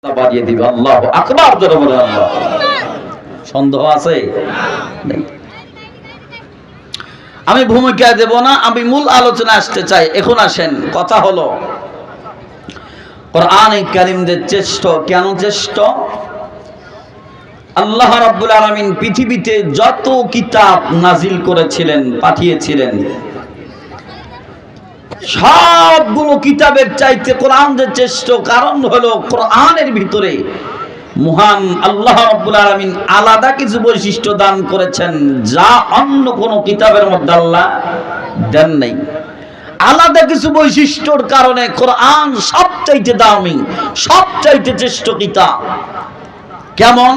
বাড়িয়ে দিবে। আল্লাহু আকবার, জোরে বলেন আল্লাহ। সন্দেহ আছে? আমি ভূমিকা দেব না, আমি মূল আলোচনা আসতে চাই। এখন আসেন, কথা হলো কোরআনে কারীমের শ্রেষ্ঠ কেন শ্রেষ্ঠ? আল্লাহ রাব্বুল আলামিন পৃথিবীতে যত কিতাব নাজিল করেছিলেন, পাঠিয়েছিলেন, সবগুলো কিতাবের চাইতে কোরআন যে শ্রেষ্ঠ। কারণ হলো কোরআনের ভিতরে মহান আল্লাহ রাব্বুল আলামিন আলাদা কিছু বৈশিষ্ট্য দান করেছেন, যা অন্য কোন কিতাবের মধ্যে আল্লাহ দেন নাই। আলাদা কিছু বৈশিষ্ট্যর কারণে কোরআন সবচাইতে দামি, সবচাইতে শ্রেষ্ঠ কিতাব। কেমন?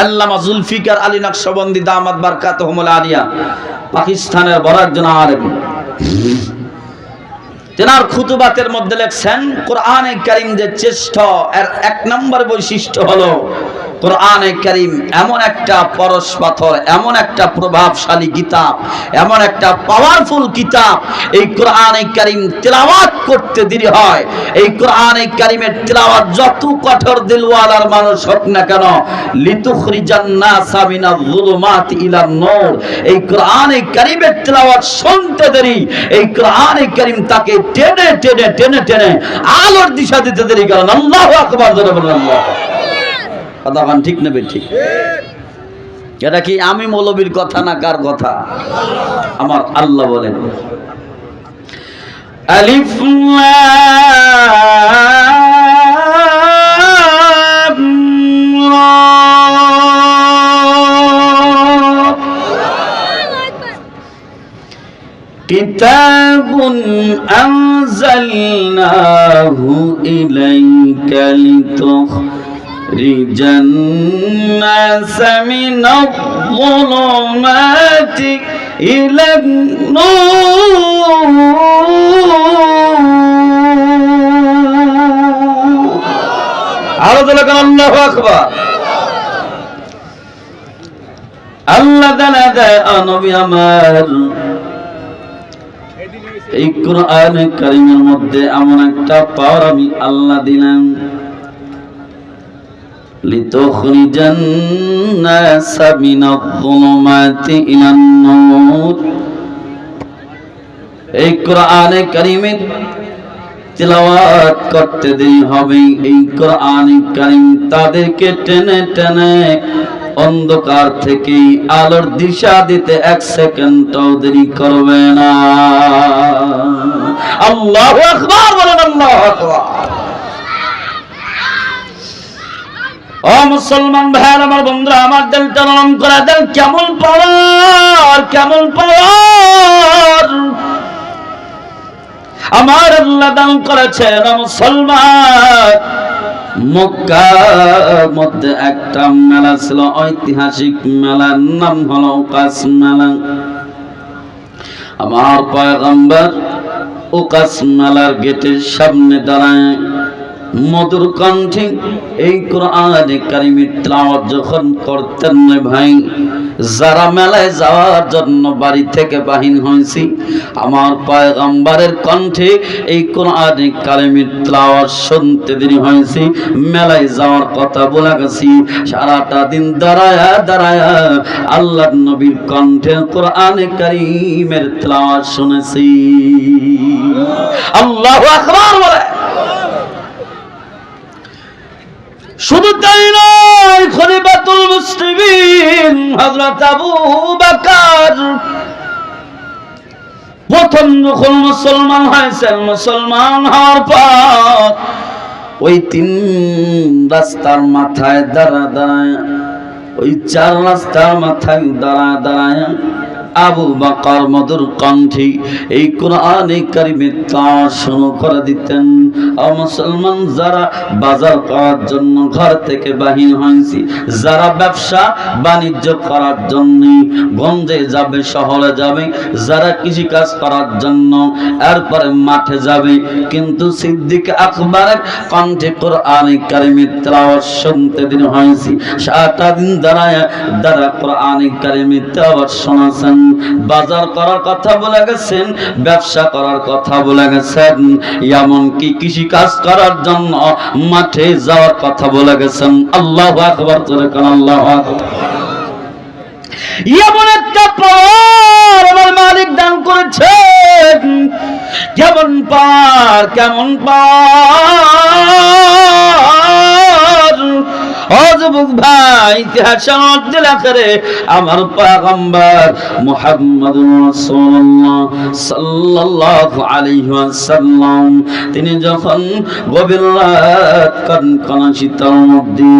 আল্লামা জুলফিকার আলী নকশবন্দি দামাত বারকাতুহুমুল আলিয়া, পাকিস্তানের বড় একজন আলেম, তেনার খুতুবাতের মধ্যে লেখছেন কোরআনে কারীম যে শ্রেষ্ঠ, এর এক নম্বর বৈশিষ্ট্য হলো কোরআনে কারীম এমন একটা পরশ পাথর, এমন একটা প্রভাবশালী কিতাব, এমন একটা পাওয়ারফুল কিতাব। এই কোরআনে কারীম তেলাওয়াত করতে দেরি হয়। এই কোরআনে কারীমের তেলাওয়াত যত কঠোর দিলওয়ালার মানুষ হোক না কেন, লিতুখরিজান নাসা মিনাজ যুলুমাতি ইলান নূর, এই কোরআনে কারীমের তেলাওয়াত শুনতে দেরি, এই কোরআনে কারীম তাকে টেনে টেনে টেনে টেনে আলোর দিশা দিতে দেরি করেন। আল্লাহু আকবার, জোরে বলেন আল্লাহ। কথা বলেন, ঠিক নেবে? ঠিক। এটা কি আমি মৌলবীর কথা না কার কথা? আমার আল্লাহ বলেন, আলিফ লাম রা, কিতাবুন আনজালনাহু ইলাইকা লিতুখরিজান নাসা মিনাজ যুলুমাতি ইলান নূর। আরো বলেন আল্লাহু আকবার। আল্লাহ তাআলা নবী আমার এই কোরআনে কারীমের মধ্যে এমন একটা পাওয়ার আমি আল্লাহ দিলাম, লিতুখরিজান নাসা মিনাজ যুলুমাতি ইলান নূর। এই কোরআনে কারীমের তিলাওয়াত করতে দেরি হবে। এই কোরআনে কারীম তাদেরকে টেনে টেনে অন্ধকার থেকে আলোর দিশা দিতে এক সেকেন্ডও দেরি করবে না। আল্লাহু আকবার, বলেন আল্লাহু আকবার। ও মুসলমান ভাইরা আমার, বন্ধুরা আমার, দিলটা নরম করে দেন। কেমন পাওয়ার, কেমন পাওয়ার আমার আল্লাহ দান করেছেন। মুসলমান, মক্কার মধ্যে একটা মেলা ছিল, ঐতিহাসিক মেলার নাম হলো উকাস মেলা। আমার পয়গম্বর উকাস মেলার গেটের সামনে দাঁড়ায় মধুর কণ্ঠে এই কোরআনে কারীমের তিলাওয়াত যখন করতেন, ভাই, যারা মেলায় যাওয়ার জন্য বাড়ি থেকে বাহির হয়েছি, আমার পয়গম্বরের কণ্ঠে এই কোরআনে কারীমের তিলাওয়াত শুনতে দেরি হয়েছে, মেলায় যাওয়ার কথা বলে গেছি, সারাটা দিন দাঁড়ায়া দাঁড়ায়া আল্লাহর নবীর কণ্ঠে কোরআনে কারীমের তিলাওয়াত শুনেছি। আল্লাহু আকবার বলে। শুধু তাই নয়, খলিফাতুল মুসলিমিন হযরত আবু বকর প্রথম যখন মুসলমান হয়েছেন, মুসলমান হওয়ার পর ওই তিন রাস্তার মাথায় দাঁড়া দাঁড়ায়, ওই চার রাস্তার মাথায় দাঁড়া দাঁড়ায় আবু বকর মধুর কণ্ঠে এই কোরআনে কারীমের তিলাওয়াত শুরু করে দিতেন। আর মুসলমান যারা বাজার করার জন্য ঘর থেকে বাহির হয়েছি, যারা ব্যবসা বাণিজ্য করার জন্য গঞ্জে যাবে, শহরে যাবে, যারা কৃষি কাজ করার জন্য এরপরে মাঠে যাবে, কিন্তু সিদ্দিক আকবরের কণ্ঠে কোরআনে কারীমের তিলাওয়াত শুনতে দিন হয়েছি। সারাটা দিন দাঁড়ায় দাঁড়া কোরআনে কারীমের তিলাওয়াত শোনাছেন। বাজার করার কথা বলে গেছেন, ব্যবসা করার কথা বলে গেছেন, এমনকি কৃষি কাজ করার জন্য মাঠে যাওয়ার কথা বলে গেছেন। আল্লাহু আকবার, আল্লাহু আকবার। এমন একটা পাওয়ার আমার মালিক দান করেছেন, কেমন পাওয়ার, কেমন পাওয়ার। ও যুবক ভাই, ইতিহাসের মধ্যে লেখা রে আমার পয়গম্বর মুহাম্মদুর রাসূলুল্লাহ সাল্লাল্লাহু আলাইহি ওয়াসাল্লাম তিনি যখন গভীর রাত কনকনা শীতের মধ্যে